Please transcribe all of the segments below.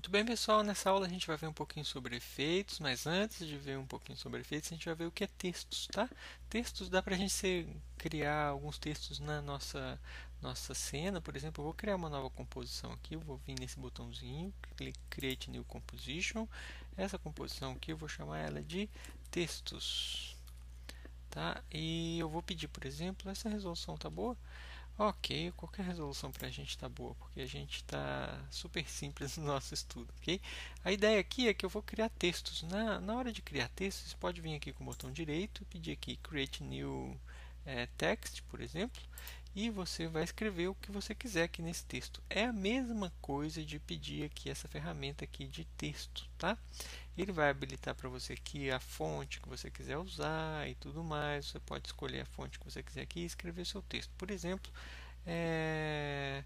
Muito bem, pessoal. Nessa aula a gente vai ver um pouquinho sobre efeitos, mas antes de ver um pouquinho sobre efeitos, a gente vai ver o que é textos, tá? Textos dá pra gente criar alguns textos na nossa cena. Por exemplo, eu vou criar uma nova composição aqui, eu vou vir nesse botãozinho, clique Create New Composition. Essa composição aqui eu vou chamar ela de textos, tá? E eu vou pedir, por exemplo, essa resolução tá boa? Ok, qualquer resolução para a gente está boa, porque a gente está super simples no nosso estudo, ok? A ideia aqui é que eu vou criar textos. Na hora de criar textos, você pode vir aqui com o botão direito, pedir aqui Create New Text, por exemplo, e você vai escrever o que você quiser aqui nesse texto. É a mesma coisa de pedir aqui essa ferramenta aqui de texto, tá? Ele vai habilitar para você aqui a fonte que você quiser usar e tudo mais. Você pode escolher a fonte que você quiser aqui e escrever seu texto. Por exemplo, é,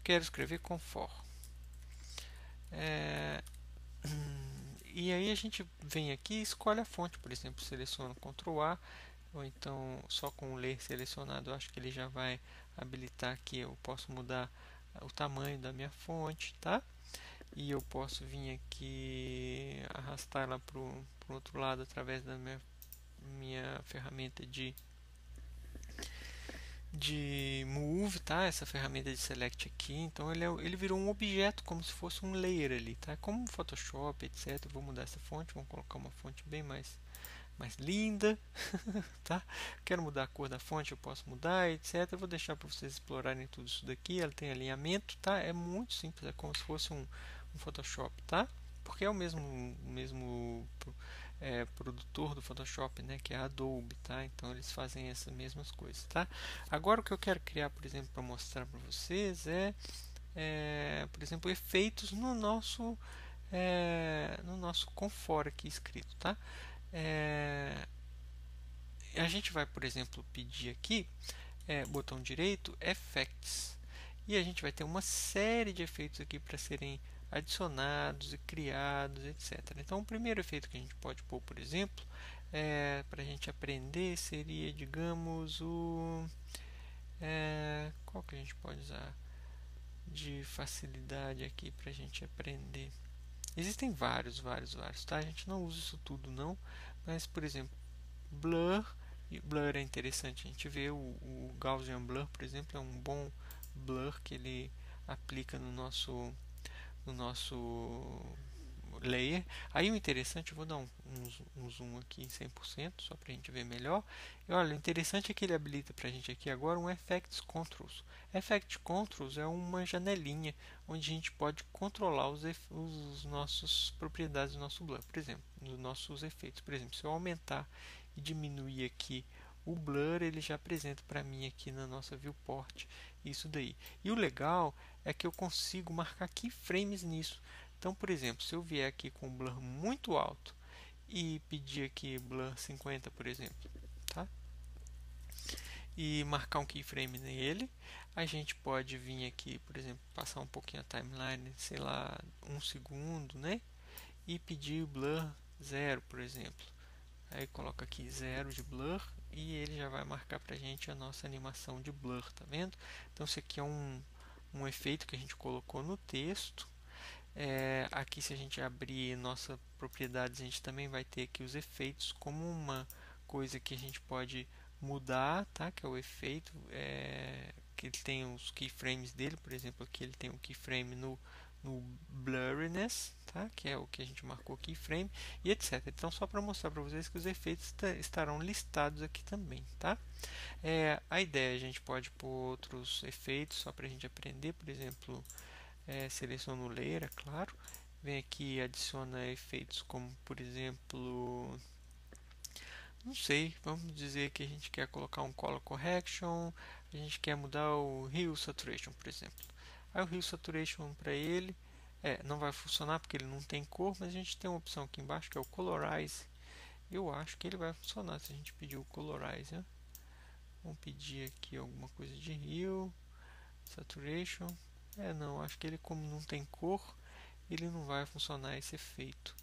quero escrever com for. É, e aí a gente vem aqui e escolhe a fonte. Por exemplo, seleciono Ctrl A, ou então só com o ler selecionado, eu acho que ele já vai habilitar aqui. Eu posso mudar o tamanho da minha fonte, tá? E eu posso vir aqui arrastar ela para o outro lado através da minha ferramenta de move, tá? Essa ferramenta de select aqui. Então ele virou um objeto como se fosse um layer ali, tá? Como o Photoshop, etc. Eu vou mudar essa fonte, vou colocar uma fonte bem mais linda, tá? Quero mudar a cor da fonte, eu posso mudar, etc. Eu vou deixar para vocês explorarem tudo isso daqui. Ela tem alinhamento, tá? É muito simples, é como se fosse um Photoshop, tá? Porque é o mesmo produtor do Photoshop, né? Que é a Adobe, tá? Então eles fazem essas mesmas coisas, tá? Agora o que eu quero criar, por exemplo, para mostrar para vocês por exemplo, efeitos no nosso Comfort aqui escrito, tá? É, a gente vai, por exemplo, pedir aqui, botão direito, Effects. E a gente vai ter uma série de efeitos aqui para serem adicionados e criados, etc. Então, o primeiro efeito que a gente pode pôr, por exemplo, para a gente aprender, seria, digamos, qual que a gente pode usar de facilidade aqui para a gente aprender? Existem vários, tá? A gente não usa isso tudo, não. Mas, por exemplo, Blur. E blur é interessante a gente ver. O Gaussian Blur, por exemplo, é um bom blur que ele aplica no nosso layer. Aí o interessante, eu vou dar um zoom aqui em 100% só para a gente ver melhor. E olha, o interessante é que ele habilita para a gente aqui agora um Effects Controls. Effect Controls é uma janelinha onde a gente pode controlar os nossos propriedades do nosso blur, por exemplo, dos nossos efeitos. Por exemplo, se eu aumentar e diminuir aqui o blur, ele já apresenta para mim aqui na nossa viewport isso daí. E o legal é que eu consigo marcar keyframes nisso. Então, por exemplo, se eu vier aqui com um blur muito alto e pedir aqui blur 50, por exemplo, tá? E marcar um keyframe nele, a gente pode vir aqui, por exemplo, passar um pouquinho a timeline, sei lá, 1 segundo, né? E pedir blur 0, por exemplo. Aí coloca aqui 0 de blur e ele já vai marcar pra gente a nossa animação de blur, tá vendo? Então esse aqui é um efeito que a gente colocou no texto. Aqui, se a gente abrir nossa propriedades, a gente também vai ter aqui os efeitos como uma coisa que a gente pode mudar, tá? Que é o efeito, que ele tem os keyframes dele. Por exemplo, aqui ele tem um keyframe no blurriness, tá? Que é o que a gente marcou keyframe, e etc. Então, só para mostrar para vocês que os efeitos estarão listados aqui também, tá? A ideia, a gente pode pôr outros efeitos só para a gente aprender. Por exemplo, seleciono o layer, é claro. Vem aqui e adiciona efeitos como, por exemplo, não sei, vamos dizer que a gente quer colocar um color correction, a gente quer mudar o hue saturation, por exemplo. Aí o hue saturation para ele não vai funcionar porque ele não tem cor, mas a gente tem uma opção aqui embaixo que é o colorize. Eu acho que ele vai funcionar se a gente pedir o colorize, né? Vamos pedir aqui alguma coisa de hue saturation. Não, acho que ele, como não tem cor, ele não vai funcionar esse efeito.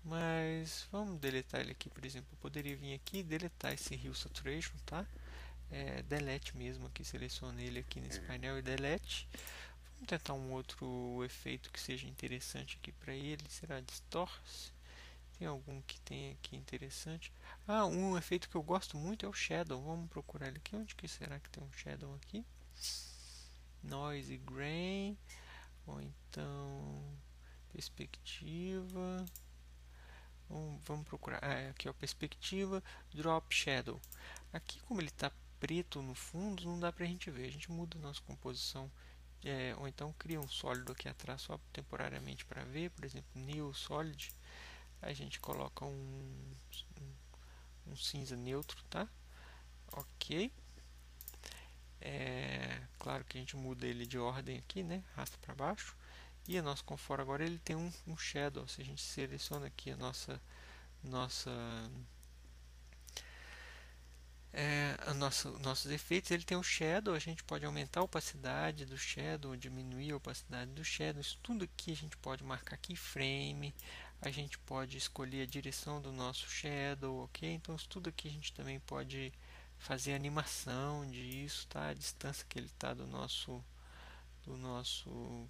Mas vamos deletar ele aqui, por exemplo. Eu poderia vir aqui e deletar esse Hue Saturation, tá? Delete mesmo aqui, seleciono ele aqui nesse painel e delete. Vamos tentar um outro efeito que seja interessante aqui para ele. Será Distorce? Tem algum que tem aqui interessante? Ah, um efeito que eu gosto muito é o Shadow. Vamos procurar ele aqui. Onde que será que tem um Shadow aqui? Noise Grain. Ou então perspectiva. Vamos procurar. Aqui é a perspectiva. Drop Shadow. Aqui, como ele está preto no fundo, não dá para a gente ver. A gente muda a nossa composição. Ou então cria um sólido aqui atrás só temporariamente para ver. Por exemplo, New Solid. A gente coloca um cinza neutro, tá? Ok. Claro que a gente muda ele de ordem aqui, né? Arrasta para baixo. E a nossa Comfort agora ele tem um shadow. Se a gente seleciona aqui nossos efeitos, ele tem um shadow. A gente pode aumentar a opacidade do shadow, diminuir a opacidade do shadow. Isso tudo aqui a gente pode marcar keyframe. A gente pode escolher a direção do nosso shadow, ok? Então isso tudo aqui a gente também pode fazer animação disso, tá? A distância que ele está do nosso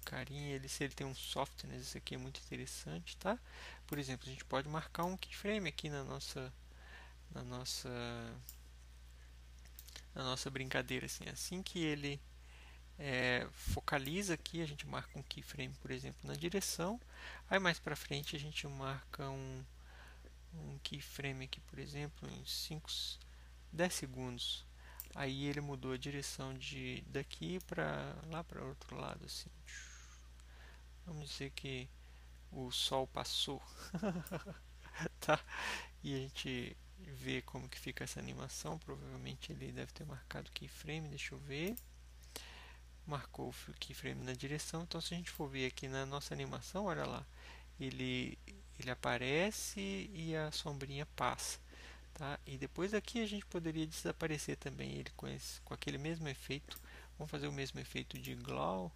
carinha, se ele tem um softness, isso aqui é muito interessante, tá? Por exemplo, a gente pode marcar um keyframe aqui na nossa brincadeira, assim que ele focaliza aqui, a gente marca um keyframe, por exemplo, na direção. Aí mais para frente a gente marca um keyframe aqui, por exemplo, em 10 segundos. Aí ele mudou a direção daqui para lá para outro lado, assim. Vamos dizer que o sol passou, tá? E a gente vê como que fica essa animação. Provavelmente ele deve ter marcado keyframe, deixa eu ver. Marcou o keyframe na direção. Então se a gente for ver aqui na nossa animação, olha lá, ele aparece e a sombrinha passa. Tá? E depois aqui a gente poderia desaparecer também ele com aquele mesmo efeito. Vamos fazer o mesmo efeito de glow.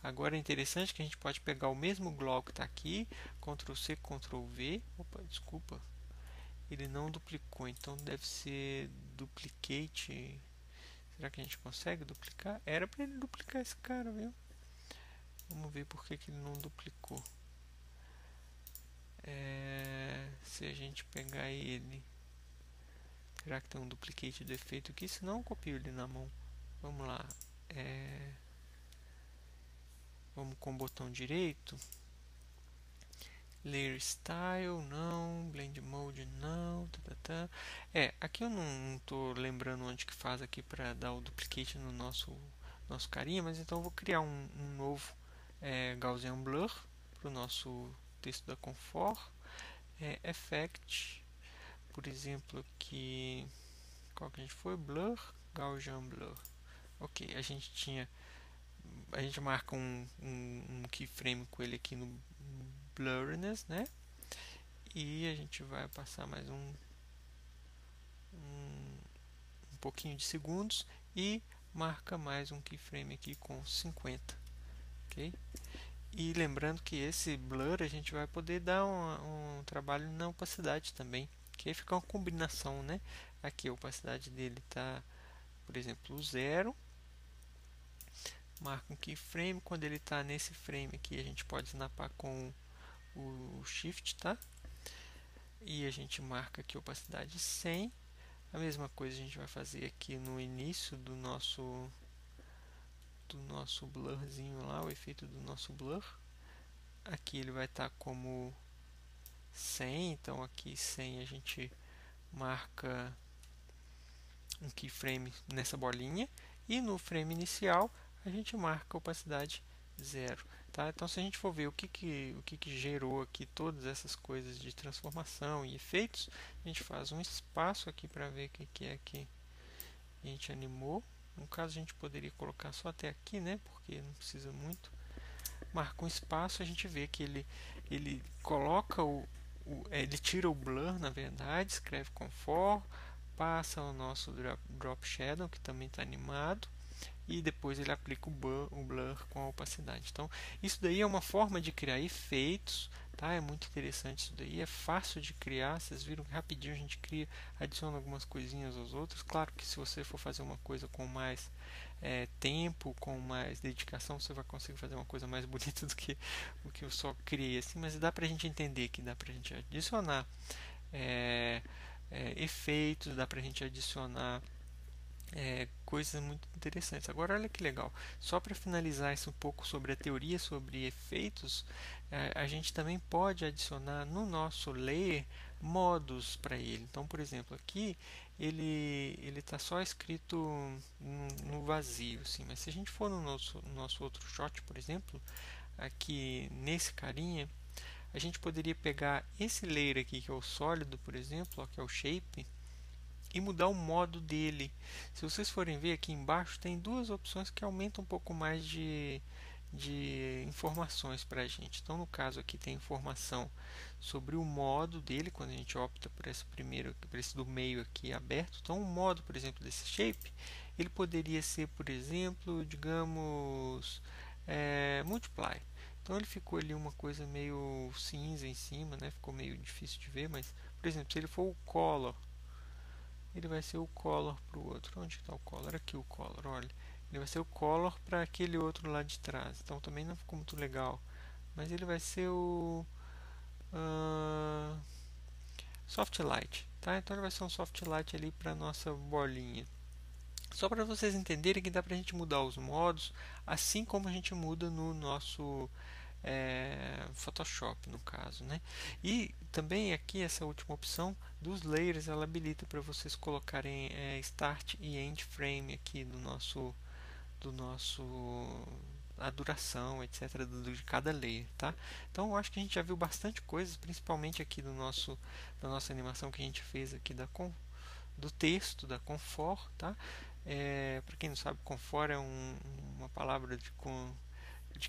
Agora é interessante que a gente pode pegar o mesmo glow que está aqui, Ctrl C, Ctrl V. Opa, desculpa, ele não duplicou, então deve ser duplicate. Será que a gente consegue duplicar? Era para ele duplicar esse cara, viu? Vamos ver por que ele não duplicou. Se a gente pegar ele, será que tem um duplicate do efeito aqui? Se não, eu copio ele na mão. Vamos lá. Vamos com o botão direito. Layer Style, não. Blend Mode, não. Aqui eu não estou lembrando onde que faz aqui para dar o duplicate no nosso carinha, mas então eu vou criar um novo Gaussian Blur para o nosso texto da Comfort. Effect, por exemplo, aqui, qual que a gente foi? Blur, Gaussian Blur. Ok, a gente marca um keyframe com ele aqui no blurriness, né? E a gente vai passar mais um pouquinho de segundos e marca mais um keyframe aqui com 50, ok? E lembrando que esse blur a gente vai poder dar um trabalho na opacidade também, que aí fica uma combinação, né? Aqui a opacidade dele está, por exemplo, 0. Marca um keyframe, quando ele está nesse frame aqui a gente pode snapar com o Shift, tá? E a gente marca aqui a opacidade 100. A mesma coisa a gente vai fazer aqui no início do nosso blurzinho lá, o efeito do nosso blur. Aqui ele vai estar como 100, então aqui 100 a gente marca um keyframe nessa bolinha e no frame inicial a gente marca a opacidade 0. Tá? Então se a gente for ver o que gerou aqui todas essas coisas de transformação e efeitos, a gente faz um espaço aqui para ver o que é que a gente animou. No caso a gente poderia colocar só até aqui, né? Porque não precisa muito. Marca um espaço, a gente vê que ele coloca ele tira o blur, na verdade, escreve Comfort, passa o nosso drop shadow, que também está animado, e depois ele aplica o blur com a opacidade. Então, isso daí é uma forma de criar efeitos, tá? É muito interessante isso daí, é fácil de criar, vocês viram que rapidinho a gente cria, adiciona algumas coisinhas aos outros. Claro que se você for fazer uma coisa com mais tempo, com mais dedicação, você vai conseguir fazer uma coisa mais bonita do que o que eu só criei assim, mas dá pra gente entender que dá pra gente adicionar é, efeitos, dá pra gente adicionar coisas muito interessantes. Agora, olha que legal. Só para finalizar isso um pouco sobre a teoria sobre efeitos, a gente também pode adicionar no nosso layer modos para ele. Então, por exemplo, aqui ele está só escrito no vazio, assim. Mas se a gente for no nosso outro shot, por exemplo, aqui nesse carinha, a gente poderia pegar esse layer aqui que é o sólido, por exemplo, ó, que é o shape, e mudar o modo dele. Se vocês forem ver aqui embaixo, tem duas opções que aumentam um pouco mais de informações para a gente. Então, no caso aqui tem informação sobre o modo dele, quando a gente opta por esse primeiro, por esse do meio aqui aberto. Então, o modo, por exemplo, desse shape, ele poderia ser, por exemplo, digamos, multiply. Então, ele ficou ali uma coisa meio cinza em cima, né? Ficou meio difícil de ver, mas, por exemplo, se ele for o color, ele vai ser o color para o outro. Onde está o color? Aqui o color, olha. Ele vai ser o color para aquele outro lá de trás. Então também não ficou muito legal. Mas ele vai ser o soft light. Tá? Então ele vai ser um soft light ali para nossa bolinha. Só para vocês entenderem que dá para a gente mudar os modos, assim como a gente muda no nosso Photoshop, no caso, né? E também aqui essa última opção dos layers, ela habilita para vocês colocarem start e end frame aqui do nosso a duração, etc, de cada layer, tá? Então eu acho que a gente já viu bastante coisas, principalmente aqui da nossa animação que a gente fez aqui do texto da Comfort, tá? Para quem não sabe, Comfort é uma palavra de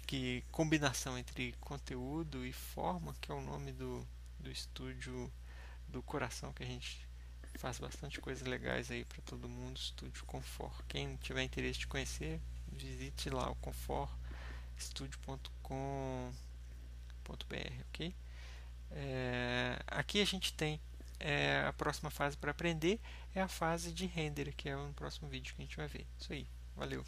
que combinação entre conteúdo e forma, que é o nome do estúdio do coração, que a gente faz bastante coisas legais aí para todo mundo, Estúdio Comfort. Quem tiver interesse de conhecer, visite lá o confortstudio.com.br, ok? Aqui a gente tem a próxima fase para aprender, é a fase de render, que é o próximo vídeo que a gente vai ver. Isso aí, valeu!